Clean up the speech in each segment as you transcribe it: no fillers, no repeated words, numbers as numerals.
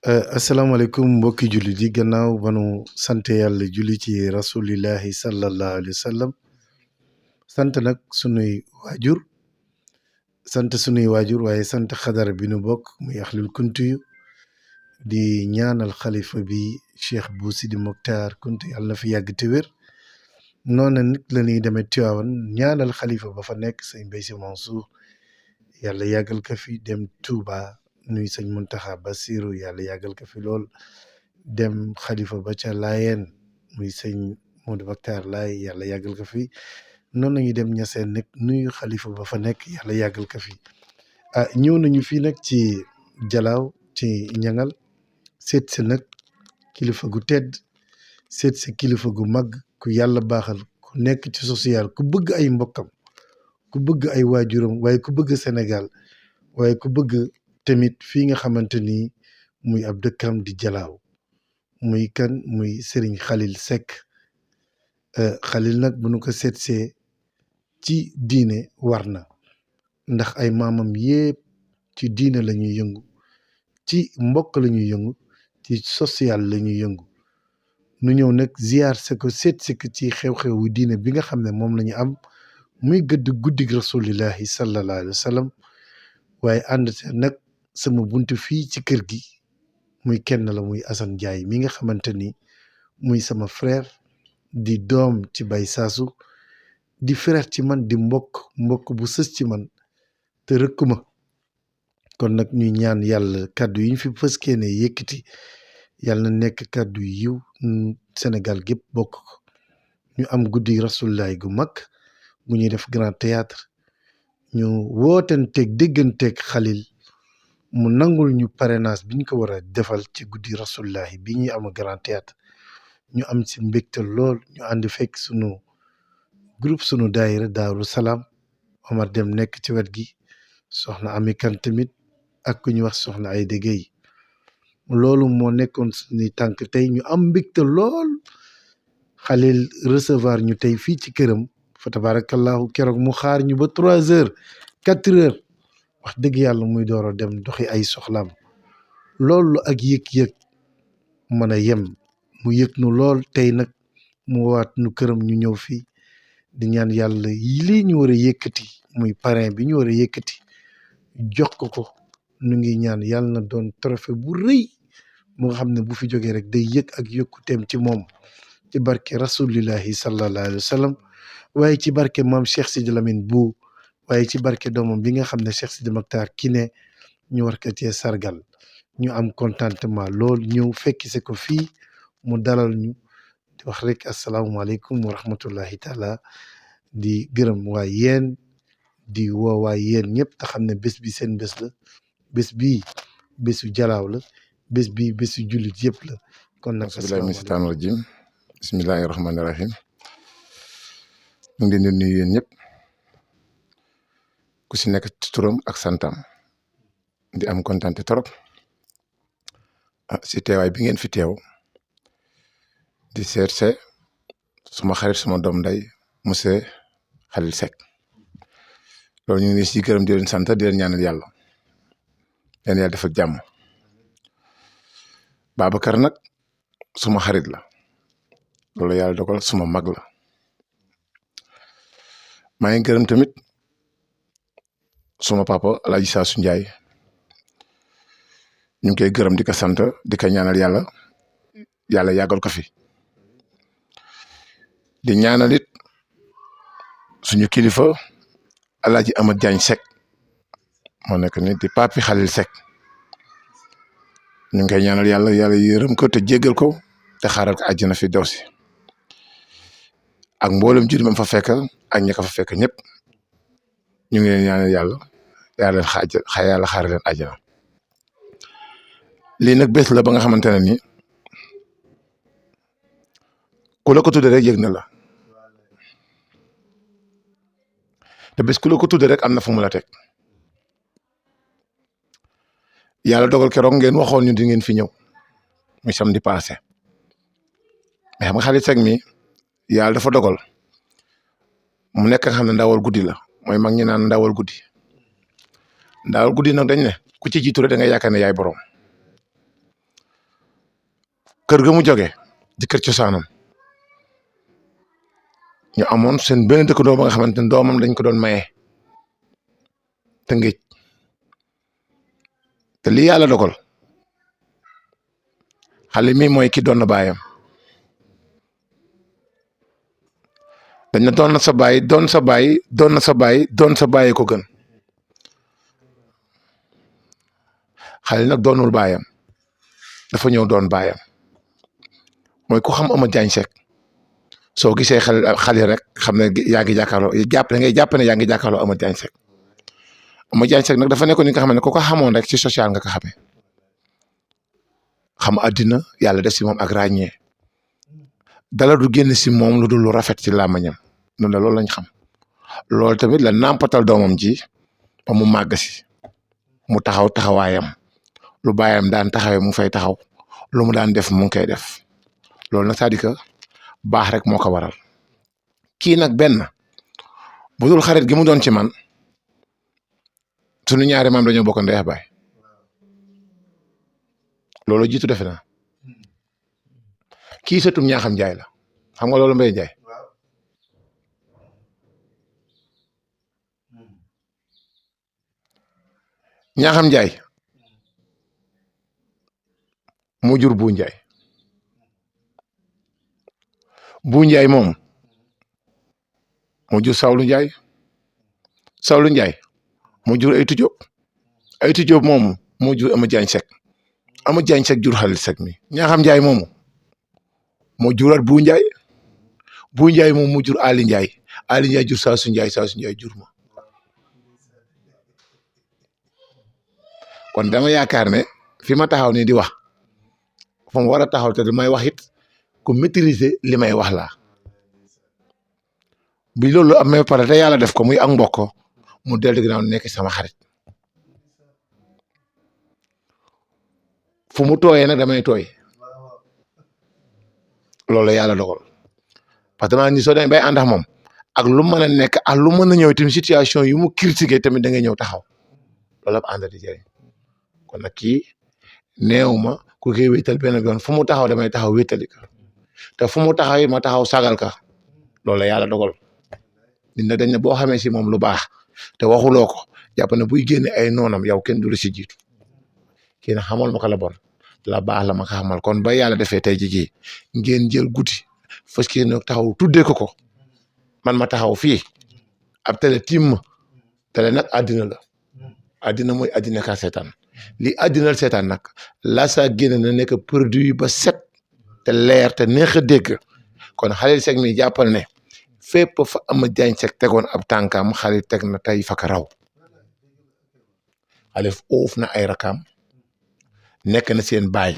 asalaamaaleykum mbokki jullit yi gannaaw ba nu sant yàlla julli ci rasulillahi sallallahu alayhi wa sallam sant nag sunuy waajur waaye sant xadara bi nu bokk muy axlul kuntiyu di ñaanal xalifa bi Cheikh Bou Sidi Mokhtar Kunti yàlla na fi yàgg te wér noona nit la ñuy demee Tiwaawan ñaanal xalifa ba fa nekk sëñ Mbaye Sy Mansour yàlla yàggal ko fi dem Touba nuy sëñ Muntaxa Basiru yàlla yàggal ko fi lool dem xalifa ba ca Laayeen muy sëñ Modou Baktar Laay yàlla yàggal ko fi noonu nañu dem ñaseen nag nuyu xalifa ba fa nekk yàlla yàggal ko fi ñëw nañu fii nag ci Jalaaw ci ñangal seet si nag kilifa gu tedd seet si kilifa gu mag ku yàlla baaxal ku nekk ci social ku bëgg ay mbokkam ku bëgg ay waajuram waaye ku bëgg Sénégal waaye ku bëgg tamit fii nga xamante ni muy ab dëkkam di Jalaaw muy kan muy Serigne Khalil Seck Khalil nag bu nu ko seetsee ci diine war na ndax ay maamam yépp ci diine la ñuy yëngu ci mbokk la ñuy yëngu ci social la ñuy yëngu nu ñëw nag ziar se ko seet si ko ci xew-xewu diine bi nga xam ne moom la ñu am muy gëdd guddig rasulillahi sallallahu alayhi wa sallam waaye ànd te nag sama buntu fii ci kër gi muy kenn la muy Assane Ndiaye mi nga xamante ni muy sama frère di doom ci Baye Sassou di frère ci man di mbokk bu sës ci man te rëkkuma kon nag ñuy ñaan yàlla kàddu yi ñu fi fëskee ne yëkkati yàlla na nekk kàddu yiw Sénégal gépp bokk ko ñu am guddi rasulillahi gu mag bu ñuy def grand théâtre ñu wootanteeg dégganteeg Khalil mu nangul ñu parrainage bi ñu ko war a defal ci guddi rasulillahi bi ñuy am grand théâtre ñu am ci mbégte lool ñu ànd fekk sunu groupe sunu daayira Daaru Salaam Omar Dem nekk ci wet gi soxna Ami Kan tamit ak ku ñuy wax soxna ay déggéey loolu moo nekkoon suñuy tànk tey ñu am mbégte lool Khalil recevoir ñu tey fii ci këram fa tabarakallahu keroog mu xaar ñu ba 3 heures 4 heures wax dëgg yàlla muy door a dem doxi ay soxlaam loolu ak yëg-yëg mën a yem mu yëg nu lool tey nag mu waat nu këram ñu ñëw fii di ñaan yàlla lii ñu war a yëkkati muy parrain bi ñu war a yëkkati jox ko nu ngi ñaan yàlla na doon trophée bu rëy mu nga xam ne bu fi jógee rek day yëg ak yokkuteem ci moom ci barke rasulillahi sallallahu alayhi wa sallam waaye ci barke maam Cheikh Sidi Lamine Bou waaye ci barke doomam bi nga xam ne Cheikh Sidi Mokhtar Kiné ñu war ko cee sargal ñu am contentement lool ñëw fekki se ko fii mu dalal ñu di wax rek asalaamualeykum wa rahmatullahi taala di gërëm waa yéen di woo waa yéen ñëpp te xam ne bés bi seen bés la bés bii bésu Jalaaw la bés bii bésu jullit yëpp la kon nag bismillahi min seytaani rajim bismillahi rahmaani rahim ñu ngi leen di nuyu yéen ñëpp ku si nekk ci turam ak santam di am kontaan trop si teewaay bi ngeen fi teew di seet suma xarit suma doom nday monsieur Khalil Seck loolu ñu ngi si gërëm di leen sant di leen ñaanal yàlla leen yàlla defal jàmm Babacar nag suma xarit la loolu yàlla dogal suma mag la maa ngi gërëm tamit suma papa El Hadj Sassou Ndiaye ñu ngi koy gërëm di ko sant di ko ñaanal yàlla yàggal ko fi di ñaanal it suñu kilifa El Hadj Amath Diagne Seck moo nekk ni di papi Khalil Seck ñu ngi koy ñaanal yàlla yërëm ko te jéggal ko te xaaral ko àjjana fi daw si ak mboolem jur mam fa fekk ak ñi ko fa fekk ñëpp ñu ngi leen ñaanal yàlla xaaral leen àjjana lii nag bés la ba nga xamante ne ni ku la ko tuddee rek yëg na la te bés ku la ko tuddee rek am na fu mu la teg yàlla dogal keroog ngeen waxoon ñu di ngeen fi ñëw muy samedi passé mais xam nga Khalil Seck mi yàlla dafa dogal mu nekk nga xam ne ndawal guddi la mooy mag ñi naan ndawal guddi ndawal guddi nag dañ ne ku ci jiitu rek da ngay yaakaar ne yaay borom kër ga mu jógee di kër cosaanam ñu amoon seen benn dëkkandoo ba nga xamante ne doomam dañ ko doon maye Tëngéej te lii yàlla dogal xale mi mooy ki doon na baayam dañ na doon na sa baay doon sa baay doon na sa baay doon sa baay ko gën xale nag doonul baayam dafa ñëw doon baayam mooy ku xam Amath Diagne Seck soo gisee xale rek xam ne yaa ngi jàkkaarloo jàpp da ngay jàpp ne yaa ngi jàkkaarloo Amath Diagne Seck Amath Diagne Seck nag dafa nekkoon ni nga xam ne ku ko xamoon rek ci social nga ko xamee xam àddina yàlla def si moom ak ràññee dala du génn si moom lu dul lu rafet ci làmmañam noonu la loolu lañ xam loolu tamit la nàmpatal doomam ji ba mu màgg si mu taxaw taxawaayam lu baayam daan taxawee mu fay taxaw lu mu daan def mu ngi koy def loolu nag c'est-à-dire que baax rek moo ko waral kii nag benn bu dul xarit gi mu doon ci man sunu ñaari maam dañoo bokk ndey ak baay loolu jiitu defe naa kii sëtum Ñaaxam Njaay la xam nga loolu Mbay Njaay Ñaaxam Njaay moo jur Bu Njaay Bu Njaay moom moo jur Sawlu Njaay Sawlu Njaay moo jur Aytu Jóob Aytu Jóob moomu moo jur Amath Diagne Seck Amath Diagne Seck jur Xalil Seck mi Ñaaxam Njaay moomu moo juraat Bu Njaay Bu Njaay moom moo jur Ali Njaay Ali Njaay jur Saasu Njaay Saasu Njaay jur ma kon dama yaakaar ne fi ma taxaw ni di wax fa mu war a taxaw te may wax it ku maîtriser li may wax laa bi loolu amee pare te yàlla def ko muy ak mbokk mu dellu ginnaaw nekk sama xarit fu mu tooyee nag damay tooy loolu yàlla dogal parce que ni soo demee bay ànd ak moom ak lu mën a nekk ak lu mën a ñëw tamit situation yu mu critiqué tamit da ngay ñëw taxaw loolu ab ànd di jëriñ kon nag kii néew ma ku koy wéetal benn yoon fu mu taxaw damay taxaw wéetali ka te fu mu taxaw yi ma taxaw sagal ka loolu yàlla dogal nit na dañ ne boo xamee si moom lu baax te waxuloo ko jàpp ne buy génne ay noonam yow kenn du la si jiitu kii na xamal ma ko la bon la baax la ma ko xamal kon ba yàlla defee tey jii ngeen jël guddi fas yéene taxaw tuddee ko man ma taxaw fii ab télé tiim ma télé nag àddina la àddina mooy àddina ka seetaan li àddinal seetaan nag la saa génne na nekk produit ba set te leer te neex a dégg kon Xalil Seck mi jàppal ne fépp fa Amath Diagne Seck tegoon ab tànkam Xalil teg na tey fa ka raw Xalil uuf na ay rakam nekk na seen baay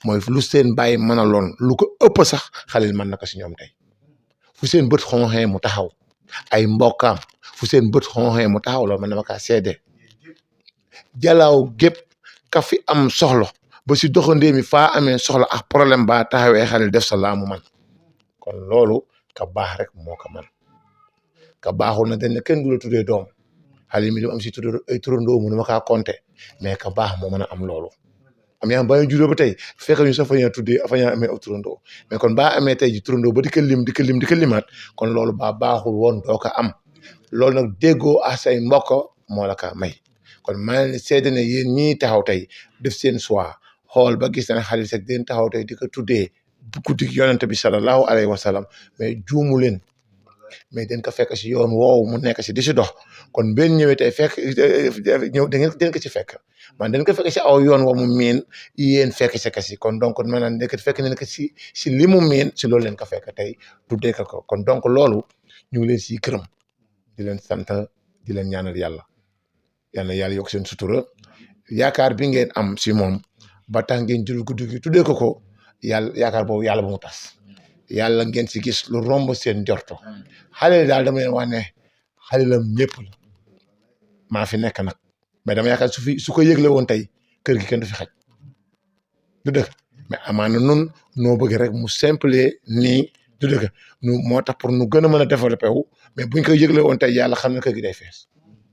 mooy lu seen baay mënaloon lu ko ëpp sax Xalil mën na ko si ñoom tey fu seen bët xonxee mu taxaw ay mbokkaam fu seen bët xonxee mu taxaw loolu man dama kaa seede jalaaw gépp ka fi am soxla ba si doxandee mi faa amee soxla ak problème ba taxawee Xalil def sa laamu man kon loolu ka baax rek moo ko man ka baaxul na dañ ne kenn du la tuddee doom Xalil mi li am si tuddee ay turandoo mu ne ma kaa compter mais ka baax moo mën a am loolu am yaa ba ñu juddoo ba tey fekk ñu sax fa ñu tuddee fa ñu amee aw turandoo mais kon baa amee tey ji turandoo ba di ko lim di ko limaat kon loolu ba baaxul woon doo ko am loolu nag déggoo a say mbokk moo la ka may kon maa ngi leen seede ne yéen ñii taxaw tey def seen choix xool ba gis na Xalil Seck den taxaw tey di ko tuddee guddi yonent bi sallallahu alayhi wa sallam mais juumu leen mais den ko fekk si yoon woowu mu nekk si di si dox kon benn ñëwee tey fekk ñëw da ngeen den ko ci fekk man den ko fekk si aw yoon wa mu miin yéen fekk si ka si kon donc maanaam nekk fekk nañ ko si li mu miin si loolu leen ko fekk tey tuddee ko kon donc loolu ñu ngi leen siy gërëm di leen sant di leen ñaanal yàlla yal na yàlla yokk seen sutura yaakaar bi ngeen am si moom ba tax ngeen jël guddi gi tuddee ko yàlla yaakaar boobu yàlla ba mu tas yàlla ngeen si gis lu romb seen njorto Xalil daal dama leen wax ne Xalilam ñëpp la maa fi nekk nag mais dama yaakaar su ko yëgle woon tey kër gi kenn du fi xaj du dëgg mais amaana nun noo bëgg rek mu simple nii du dëgg nu moo tax pour nu gën a mën a développé wu mais buñ koy yëgle woon tey yàlla xam ne kër gi day fees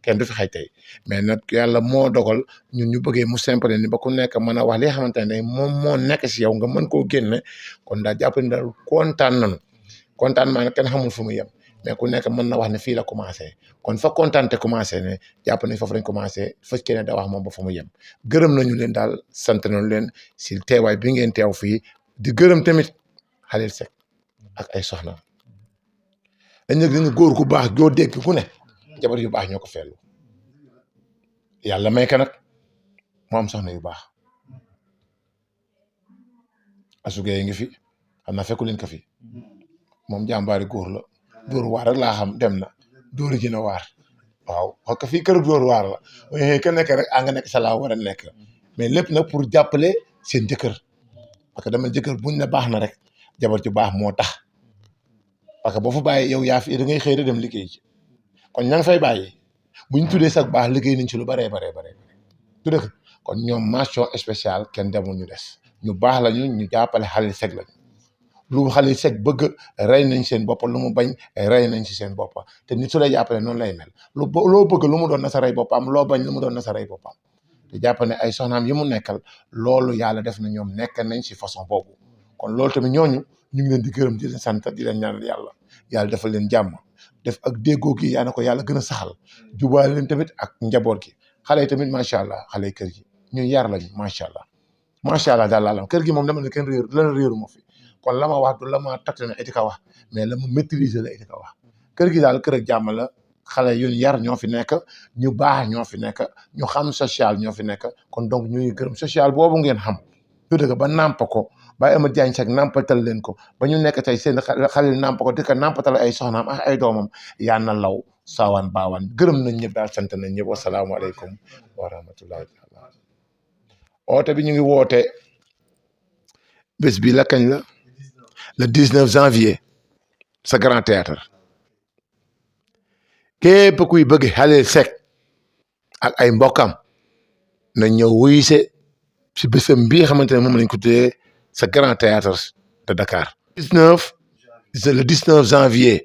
kenn du fi xaj tey mais nag yàlla moo dogal ñun ñu bëggee mu simple ni ba ku nekk mën a wax li nga xamante ne moom moo nekk si yow nga mën koo génne kon daal jàpp ni daal kontaan nañu kontaan maa nag kenn xamul fu mu yem mais ku nekk mën na wax ne fii la commencé kon fa kontaan te commencé ne jàpp nañ foofu lañ commencé fas ne da wax moom ba fa mu yem gërëm nañu leen daal sant nañu leen si teewaay bi ngeen teew fii di gërëm tamit Khalil Seck ak ay soxna dañ nag dañu góor gu baax joo dégg ku ne jabar yu baax ñoo ko feelu yàlla may ka nag mu am soxna yu baax asugee yi ngi fi xam naa fekku leen ko fi moom jàmbaari góor la dóor waar rek laa xam dem na dóori ji na waar waaw parce que fii kër dóor waar la ka nekk rek nga nekk sa laa war a nekk mais lépp nag pour jàppale seen jëkkër parce que dama jëkkër buñ ne baax na rek jabar ju baax moo tax parce que boo fa bàyyi yow yaa fi da ngay xëy dem liggéey ci kon ña nga fay bàyyi buñ tuddee sax baax liggéey nañ ci lu baree du dëkk kon ñoom mention spéciale kenn demul ñu des ñu baax lañu ñu jàppale Khalil Seck lañu lu Khalil Seck bëgg rey nañ seen bopp lu mu bañ rey nañ ci seen bopp te nit su lay jàppale noonu lay mel loo bëgg lu mu doon na sa rey boppam loo bañ lu mu doon na sa rey boppam te jàpp ne ay soxnaam yi mu nekkal loolu yàlla def na ñoom nekk nañ ci façon boobu kon loolu tamit ñooñu ñu ngi leen di gërëm di leen sant di leen ñaanal yàlla defal leen jàmm def ak déggoo gi yaa na ko yàlla gën a saxal jubaale leen tamit ak njaboot gi xale yi tamit macha allah xale yi kër gi ñu yar lañu macha allah daal laalam kër gi moom dama ne kenn réeru ma fi kon la ma wax du la ma tatt na eti ka wax mais la ma maîtriser la eti ka wax kër gi daal kër ak jàmm la xale yu yar ñoo fi nekk ñu baax ñoo fi nekk ñu xam social ñoo fi nekk kon donc ñu ngi gërëm social boobu ngeen xam du dëgg ba nàmp ko ba Amath Diagne Seck nàmpatal leen ko ba ñu nekk tey seen Khalil nàmp ko di ko nàmpatal ay soxnaam ak ay doomam yaa na law saawaan baawaan gërëm nañ ñëpp daal sant nañ ñëpp wasalaamaaleykum wa rahmatullahi taala oote bi ñu ngi woote bés bi la kañ la le 19 janvier sa grand théâtre képp kuy bëgg Khalil Seck ak ay mbokkam na ñëw wuyuse si bésam bii nga xamante ne moom lañ ko tuddee sa grand théâtre de Dakar. le 19 janvier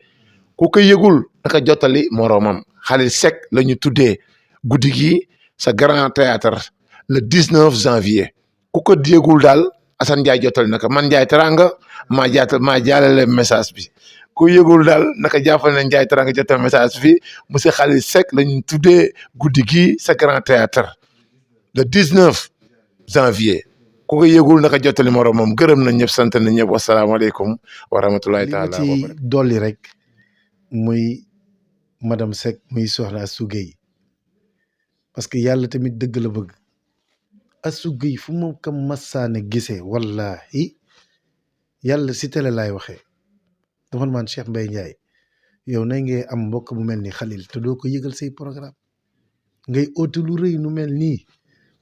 ku ko yëgul naka jottali moroomam Khalil Seck la ñu tuddee guddi gi sa grand théâtre le 19 janvier ku ko yëgul daal Assane Ndiaye jottali naka man Ndiaye Teranga maa jaalale message bi ku yëgul daal naka jàppal na Ndiaye Teranga jottali message bi monsieur Khalil Seck la ñu tuddee guddi gi sa grand théâtre le 19 janvier ku ko yëgul naka jottali moroomam gërëm na ñëpp sant na ñëpp wasalaamaaleykum wa rahmatulahi taala wa barakatuh. ci dolli rek muy madame Seck muy soxna Astou Gueye parce que yàlla tamit dëgg la bëgg Astou Gueye fu ma ko massaane gisee wallahi yàlla si télé laay waxee dafa man Cheikh Mbaye Ndiaye yow na ngay am mbokk bu mel ni Khalil te doo ko yëgal say programme ngay oote lu rëy nu mel nii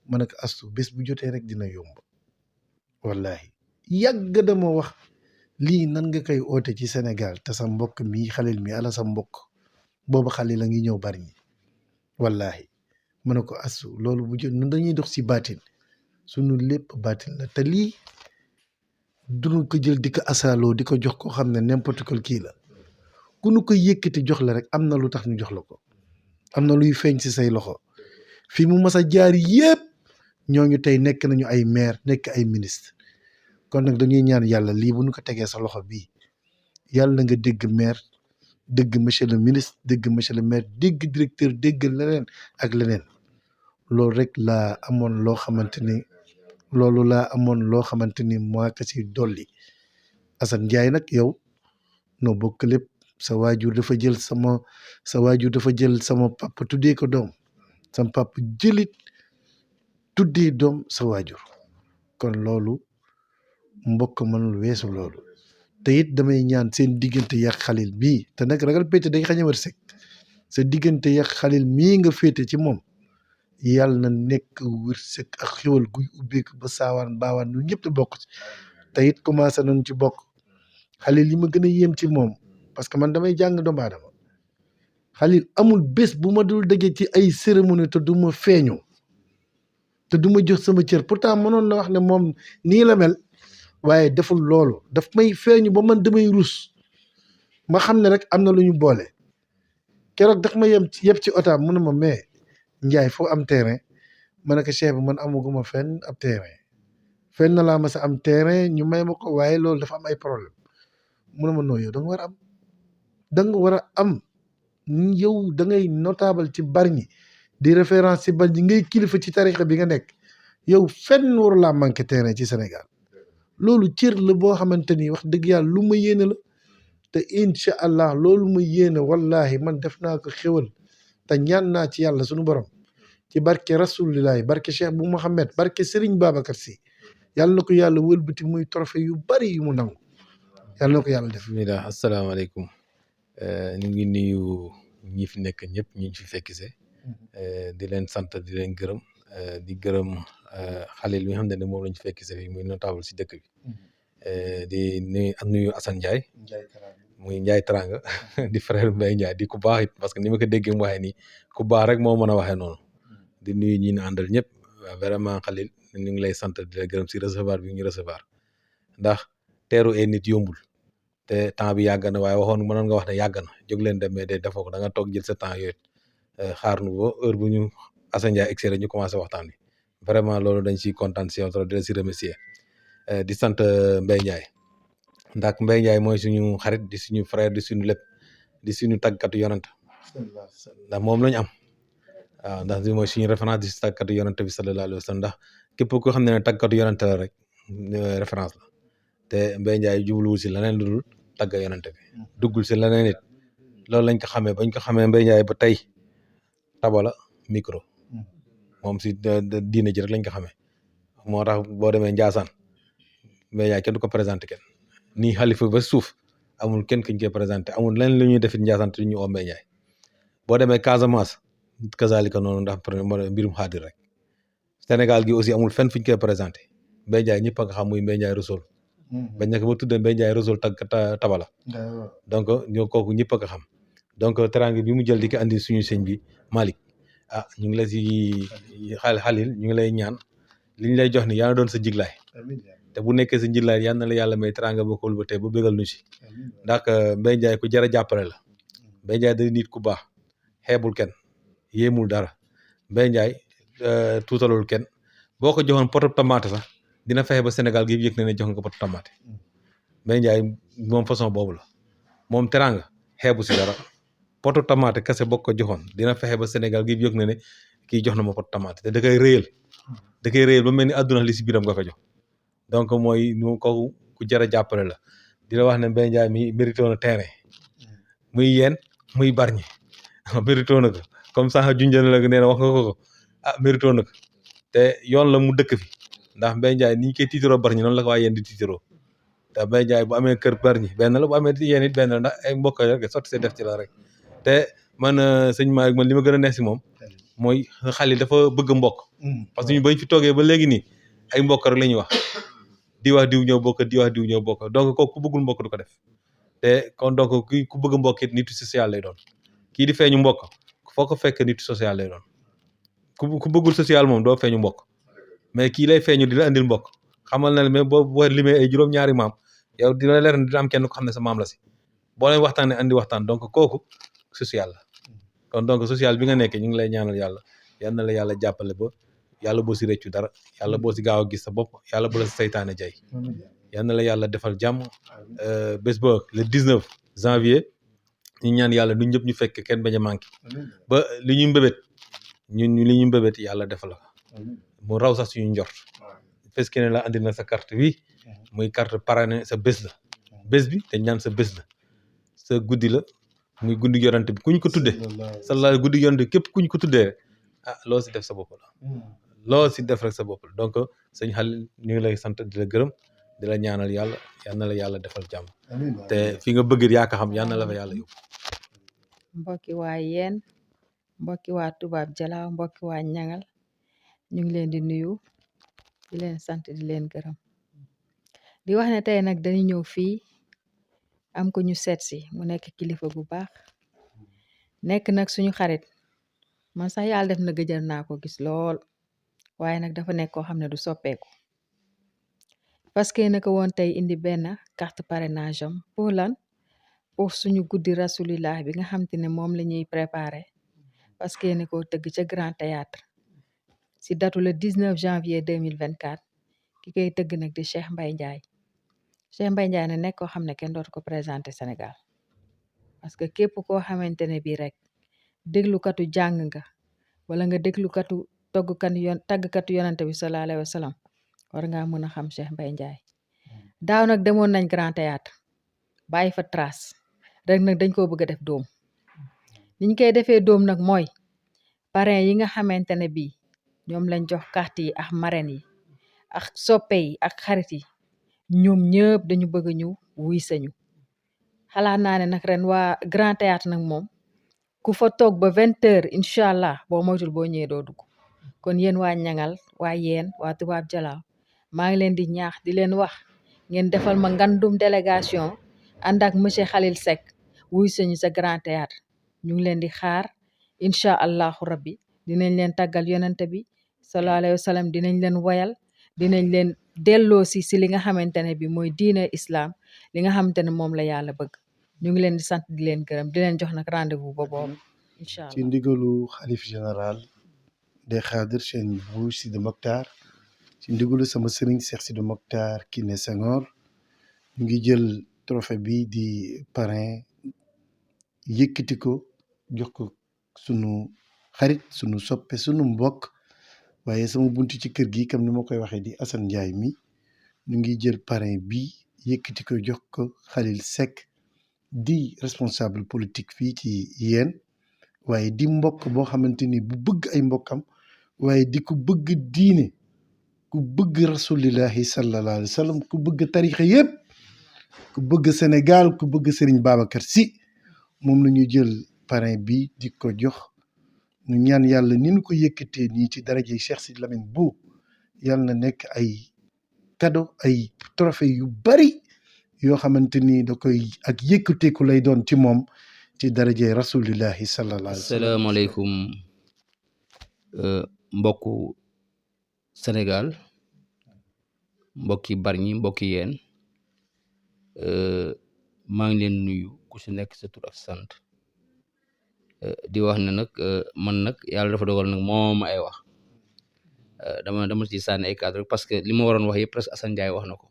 ma ne ko Astou bés bu jotee rek dina yomb wallahi yàgg dama wax lii nan nga koy oote ci Sénégal te sa mbokk mi Khalil mi ala sa mbokk boobu Khalil a ngi ñëw bari ñi wallahi ma ne ko Astou loolu bu jot ñun dañuy dox si baatin sunu lépp baatin la te lii duñu ko jël di ko asaaloo di ko jox ko xam ne n'importe quel kii la ku nu ko yëkkati jox la rek am na lu tax ñu jox la ko am na luy feeñ si say loxo fi mu mas a jaar yëpp ñooñu tey nekk nañu ay maire nekk ay ministre kon nag dañuy ñaan yàlla lii bu ñu ko tegee sa loxo bii yàlla na nga dégg maire dégg monsieur le ministre dégg monsieur le maire dégg directeur dégg leneen ak leneen loolu rek laa amoon loo xamante ni moo ko si dolli Assane Ndiaye nag yow noo bokk lépp sa waajur dafa jël sama papa tuddee ko doom sama papa jëlit tuddee doom sa waajur kon loolu mbokk mënul weesu loolu te it damay ñaan seen diggante yàq Khalil bii te nag ragal pété day xañ a wërsëg sa diggante yàq Khalil mii nga féete ci moom yàlla na nekk wërsëg ak xéwal guy ubbeeku ba saawaan baawaan ñu ñëpp bokk ci te it commencé nañ ci bokk Khalil li ma gën a yéem ci moom parce que man damay jàng doomu aadama Khalil amul bés bu ma dul daje ci ay cérémonie te du ma feeñu te du ma jox sama cër pourtant mënoon na wax ne moom nii la mel waaye deful loolu daf may feeñu ba man damay rus ma xam ne rek am na lu ñu boole keroog daf ma yëpp ci otaam mu ne ma mais Ndiaye foo am terrain ma ne ko cheikh bi man amaguma fenn ab terrain fenn na laa ma sa am terrain ñu may ma ko waaye loolu dafa am ay problème mu ne ma noo yow da nga war a am da nga war a am yow da ngay notable ci Bargny di référence ci Bargny ngay kilifa ci tarixa bi nga nekk yow fenn waru laa manqué terrain ci Sénégal loolu cër la boo xamante ni wax dëgg yàlla lu ma yéene la te incha allah loolu ma yéene wallahi man def naa ko xéwal te ñaan naa ci yàlla suñu borom ci barke rasulillahi barke Cheikh bu Mouhamed barke Serigne Babacar Sy yàlla na ko yàlla wëlbati muy trophée yu bari yu mu nangu yàlla na ko yàlla def. bismillah asalaamaaleykum ñu ngi nuyu ñi fi nekk ñëpp ñi fi fekk see di leen sant di leen gërëm di gërëm Khalil mi nga xam ne moom lañ fi fekk see muy notable si dëkk bi di nuyu Assane Ndiaye muy Ndiaye Teranga di frère Mbaye Ndiaye di ku baax it parce que ni ma ko déggee mu waxee nii ku baax rek moo mën a waxee noonu di nuyu ñi ñu àndal ñëpp vraiment Khalil ñu ngi lay sant di la gërëm si recevoir bi ñu recevoir ndax teeru ay nit yombul. te temps bi yàgg na waaye mënoon nga wax ne yàgg na jóg leen dem mais de defoo ko da nga toog jël sa temps yooyu xaar nu ba heure bu ñu Assane Ndiaye extérieur ñu commencé waxtaan bi vraiment loolu dañ ciy kontaan si yow trop di la si remercier di sant Mbaye Ndiaye ndax Mbaye Ndiaye mooy suñu xarit di suñu frère di suñu lépp di suñu tàggatu yonant ndax moom lañu am waaw ndax di mooy suñu référence di si tàggatu yonant bi sallallahu alayhi wa sallam ndax képp koo xam ne tàggatu yonant la rek référence la te Mbaye Ndiaye jubluwul si leneen lu dul tagg yonante bi duggul si leneen nit loolu lañ ko xamee bañ ko xamee Mbaye Ndiaye ba tey tabala micro moom si diine ji rek lañ ko xamee moo tax boo demee Ndiassane Mbaye Ndiaye kenn du ko présenté kenn nii xalifa ba suuf amul kenn kuñ koy présenté amul leneen lu ñuy defit Ndiassane te ñu oo Mbaye Ndiaye boo demee Casamance kazalika noonu ndax mbirum xaadir rek Sénégal gi aussi amul fenn fuñ koy présenté Mbaye Ndiaye ñëpp a nga xam muy Mbaye Ndiaye Rasoul bañ nekk ba tuddee Mbaye Ndiaye Rasoul tabala donc ñoo kooku ñëpp a ko xam donc teranga bi mu jël di ko andi suñu sëñ bi Malick ñu ngi la si Khalil ñu ngi lay ñaan li ñu lay jox ni yaa doon sa jiglaay te bu nekkee sa jiglaay yal na la yàlla may teranga ba xool ba tey ba bégal nu si ndax Mbaye Ndiaye ku jar a jàppale la Mbaye Ndiaye da nit ku baax xeebul kenn yéemul dara Mbaye Ndiaye tuutalul kenn boo ko joxoon poto tomate sax dina fexe ba Sénégal gi yëg ne jox nga ko poto tomate Mbaye Ndiaye moom façon boobu la moom teranga xeebu si dara poto tomate kese boo ko joxoon dina fexe ba Sénégal gi yëg ne kii jox na ma poto tomate te da koy réyal ba mel ni àdduna li si biiram nga ko jox donc mooy nu kooku ku jar a jàppale la di la wax ne Mbaye Ndiaye mi mérité na terrain muy yéen muy Bargny mérité na ko comme ça junjee na la nee na wax nga ko mérité na ko te yoon la mu dëkk fi ndax Mbaye Ndiaye ni ñu koy tiitaroo Bargny noonu la ko waa yéen di tiitaroo te Mbaye Ndiaye bu amee kër Bargny benn la bu amee yéen it benn la ndax ay mbokk rek sotti see def ci la rek te man sëñ Malick man li ma gën a neex si moom mooy Khalil dafa bëgg mbokk parce que ñu bañ fi toogee ba léegi nii ay mbokk rek la ñuy wax di wax diw ñëw bokk di wax diw ñëw bokk donc kooku ku bëggul mbokk du ko def te kon donc kii ku bëgg mbokk it nitu social lay doon kii di feeñu mbokk foo ko fekk nitu social lay doon ku bëggul social moom doo feeñu mbokk mais kii lay feeñu di la andil mbokk xamal na ne mais boo limee ay juróom-ñaari maam yow dina leer ne dina am kenn ko xam ne sa maam la si boo leen waxtaanee andi waxtaan donc kooku social la kon donc social bi nga nekkee ñu ngi lay ñaanal yàlla yal na la yàlla jàppale ba yàlla boo si réccu dara yàlla boo si gaaw a gis sa bopp yàlla bu la seytaane jay yal na la yàlla defal jàmm bés ba le 19 janvier ñu ñaan yàlla du ñëpp ñu fekk kenn bañ a manqué ba li ñu mbébét li ñu mbébét yàlla defal la mu raw sax suñu njort fes ke ne la andi na sa carte bi muy carte parrainé sa bés la bés bi te ñaan sa bés la sa guddi la muy guddi yorante bi kuñ ko tuddee sallallahu guddi yorante bi képp kuñ ko tuddee rek loo si def sa bopp la loo si def rek sa bopp la donc sëñ Khalil ñu ngi lay sant di la gërëm di la ñaanal yàlla yal na la yàlla defal jàmm te fi nga bëgg yaa ko xam yal na la fa yàlla yóbbu. mbokki waa yeen mbokki waa tubaab jalaaw mbokki waa ñangal ñu ngi leen di nuyu di leen sant di leen gërëm di wax ne tey nag dañu ñëw fii am ko ñu seet si mu nekk kilifa bu baax nekk nag suñu xarit man sax yàlla def na gëjal naa ko gis lool waaye nag dafa nekk koo xam ne du soppeeku parce que na ko woon tey indi benn carte parrainage am pour lan pour suñu guddi rasulillah bi nga xam te ne moom la ñuy préparé parce que ne ko tëgg ca Grand Théâtre si datu le 19 janvier 2024 ki koy tëgg nag di Cheikh Mbaye Ndiaye Cheikh Mbaye Ndiaye ne nekk koo xam ne kenn dootu ko présenté Sénégal parce que képp koo xamante ne bii rek déglukatu jàng nga wala nga déglukatu tàggkatu yonante bi sallallahu alayhi wa sallam war ngaa mën a xam Cheikh Mbaye Ndiaye daaw nag demoon nañ Grand Théâtre bàyyi fa trace rek nag dañ koo bëgg a def doom niñ koy defee doom nag mooy parrain yi nga xamante ne bii ñoom lañ jox carte yi ak marraine yi ak soppe yi ak xarit yi ñoom ñëpp dañu bëgg a ñëw wuy sañu xalaat naa ne nag ren waa Grand Théâtre nag moom ku fa toog ba 20h incha allah boo moytul boo ñëwee doo dugg kon yéen waa ñangal waa yeen waa tubaab jalaaw maa ngi leen di ñaax di leen wax ngeen defal ma ngandum délégation ànd ak monsieur Khalil Seck wuy sañu sa Grand Théâtre ñu ngi leen di xaar incha allahu rabbi dinañ leen tàggal yonente bi sallallahu alayhi wa sallam dinañ leen woyal dinañ leen delloo si li nga xamante ne bi mooy diine islam li nga xamante ne moom la yàlla bëgg ñu ngi leen di sant di leen gërëm di leen jox nag rendez-vous ba boobu incha allah ci ndigalu xalif général des Khadr Serigne Bou Sidi Mokhtar ci ndigalu sama sëriñ Cheikh Sidi Mokhtar Kiné Senghor ñu ngi jël trophée bi di parrain yëkkati ko jox ko sunu xarit sunu soppe sunu mbokk waaye sama buntu ci kër gi comme ni ma koy waxee di Assane Ndiaye mi ñu ngi jël parrain bi yëkkati ko jox ko Khalil Seck di responsable politique fii ci yéen waaye di mbokk boo xamante ni bu bëgg ay mbokkam waaye di ku bëgg diine ku bëgg rasulillahi sallallahu alayhi wa sallam ku bëgg tarixa yëpp ku bëgg Sénégal ku bëgg Serigne Babacar Sy moom la ñuy jël parrain bi di ko jox ñu ñaan yàlla ni ñu ko yëkkatee nii ci daraje Cheikh Sidi Lamine Bou yàlla na nekk ay cadeau ay trophée yu bari yoo xamante ni da koy ak yëkkateeku lay doon ci moom ci daraje rasulillahi sallallahu alayhi wa sallam. asalaamaaleykum mbokku Sénégal mbokki Bargny mbokki yeen maa ngi leen nuyu ku si nekk sa tur ak sant di wax ne nag man nag yàlla dafa dogal nag moom ay wax dama ci sànni ay cadre parce que li ma waroon wax yëpp presque Assane Ndiaye wax na ko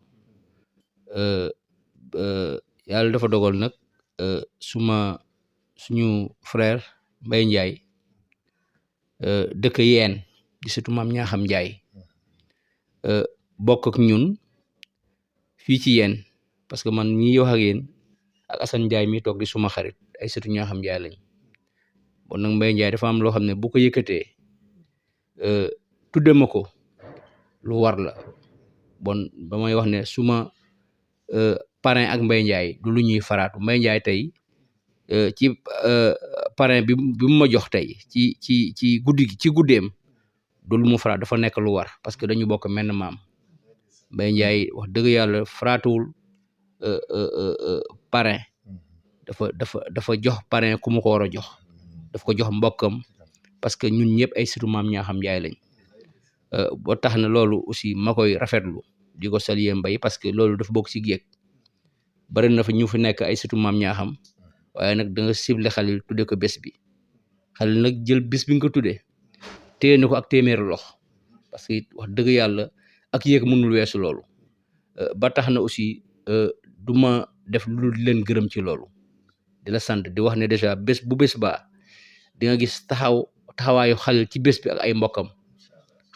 yàlla dafa dogal nag suñu frère Mbaye Ndiaye dëkk yeen di surtout maam Ñaaxam Ndiaye bokk ak ñun fii ci yeen parce que man ñi wax ak yéen ak Assane Ndiaye mi toog di suma xarit ay surtout Ñaaxam Ndiaye lañ bon nag Mbaye Ndiaye dafa am loo xam ne bu ko yëkkatee tudde ma ko lu war la bon ba may wax ne suma parrain ak Mbaye Ndiaye du lu ñuy faraatu Mbaye Ndiaye tey ci parrain bi mu ma jox tey ci guddi gi ci guddeem du lu mu faraat dafa nekk lu war parce que dañu bokk menn maam Mbaye Ndiaye wax dëgg yàlla faraatuwul parrain dafa jox parrain ku mu ko war a jox daf ko jox mbokkam parce que ñun ñëpp ay surtout maam Ñaaxam Ndiaye lañ boo tax na loolu aussi ma koy rafetlu di ko saluer Mbaye parce que loolu dafa bokk ci géeg bari na fa ñu fi nekk ay surtout maam Ñaaxam waaye nag da nga ciblé Khalil tudde ko bés bi Khalil nag jël bés bi nga ko tuddee téye na ko ak téeméeri lox parce que wax dëgg yàlla ak yéeg mënul weesu loolu ba tax na aussi du ma def lu leen gërëm ci loolu di la sant di wax ne déjà bés bu bés baa di nga gis taxawaayu Khalil ci bés bi ak ay mbokkam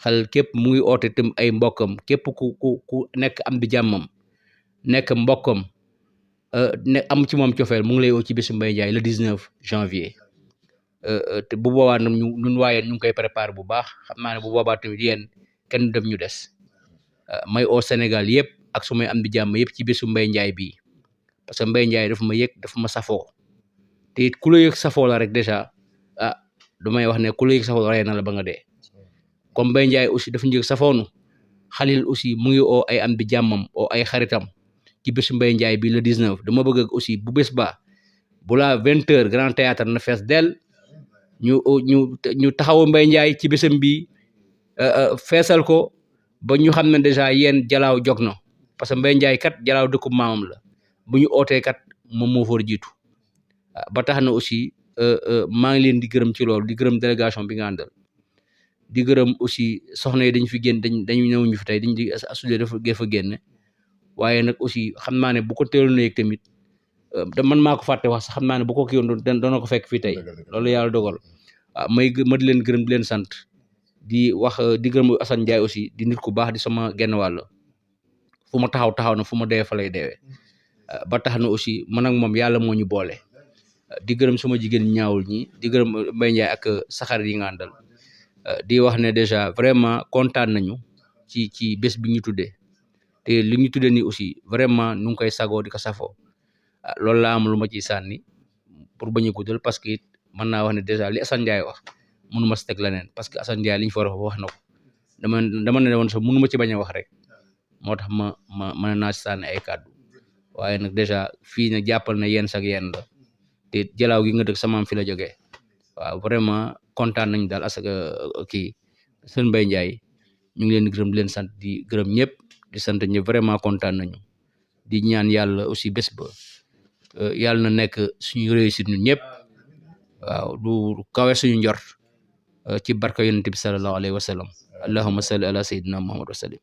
Khalil képp mu ngi oote tam ay mbokkam képp ku nekk am di jàmmam nekk mbokkam ne am ci moom cofeel mu ngi lay woo ci bésu Mbaye Ndiaye le 19 janvier te bu boobaa nag ñun waaye ñu ngi koy préparer bu baax xam naa ne bu boobaa tamit yéen kenn dem ñu des may au Sénégal yëpp ak su may am di jàmm yëpp ci bésu Mbaye Ndiaye bii parce que Mbaye Ndiaye dafa ma yëg dafa ma safoo te it ku la yëg safoo la rek déjà du may wax ne ku la yëg safoo rey na la ba nga dee comme Mbaye Ndiaye aussi dafa njëg safoonu Khalil aussi mu ngi oo ay am di jàmmam oo ay xaritam ci bésu Mbaye Ndiaye bi le 19 dama bëgg aussi bu bés ba bu la 20h Grand Théâtre na fees del ñu taxawu Mbaye Ndiaye ci bésam bi feesal ko ba ñu xam ne déjà yéen jalaaw jog na parce que Mbaye Ndiaye kat jalaaw dëkku maamam la bu ñu ootee kat moom moo fa jiitu ba tax na aussi maa ngi leen di gërëm ci loolu di gërëm délégation bi nga àndal di gërëm aussi soxna yi dañ fi génn dañu ñëwuñu fi tey dañ di assurer dafa génne waaye nag aussi xam naa ne bu ko teeloon a yëg tamit man maa ko fàtte wax sax xam naa ne bu ko kii woon doona ko fekk fii tey loolu yàlla dogal ma di leen gërëm di leen sant di wax di gërëm Assane Ndiaye aussi di nit ku baax di sama genn wàll fu ma taxaw na fu ma dee fa lay deewee ba tax na aussi man ak moom yàlla moo ñu boole di gërëm sama jigéen ñaawul ñi di gërëm Mbaye Ndiaye ak saxar yi nga àndal di wax ne déjà vraiment kontaan nañu ci bés bi ñu tuddee te li ñu tuddee nii aussi vraiment nu ngi koy sagoo di ko safoo loolu laa am lu ma ciy sànni pour bañ a guddal parce que it mën naa wax ne déjà li Assane Ndiaye wax mënu ma si teg leneen parce que Assane Ndiaye li ñu fa wax na ko dama ne woon sax mënu ma ci bañ a wax rek moo tax ma naa si sànni ay kàddu waaye nag déjà fii nag jàppal na yéen sax yéen la te jalaaw gi nga dëkk samaam fi la jógee waaw vraiment kontaan nañu daal kii sëñ Mbaye Ndiaye ñu ngi leen di gërëm di leen sant di gërëm ñëpp di sant ñëpp vraiment kontaan nañu di ñaan yàlla aussi bés ba yàlla na nekk suñu réussite ñun ñëpp waaw du kawe suñu njort ci barka yonent bi sallallahu alayhi wa sallam allahumma salli ala sayyidina muhammad wa sallim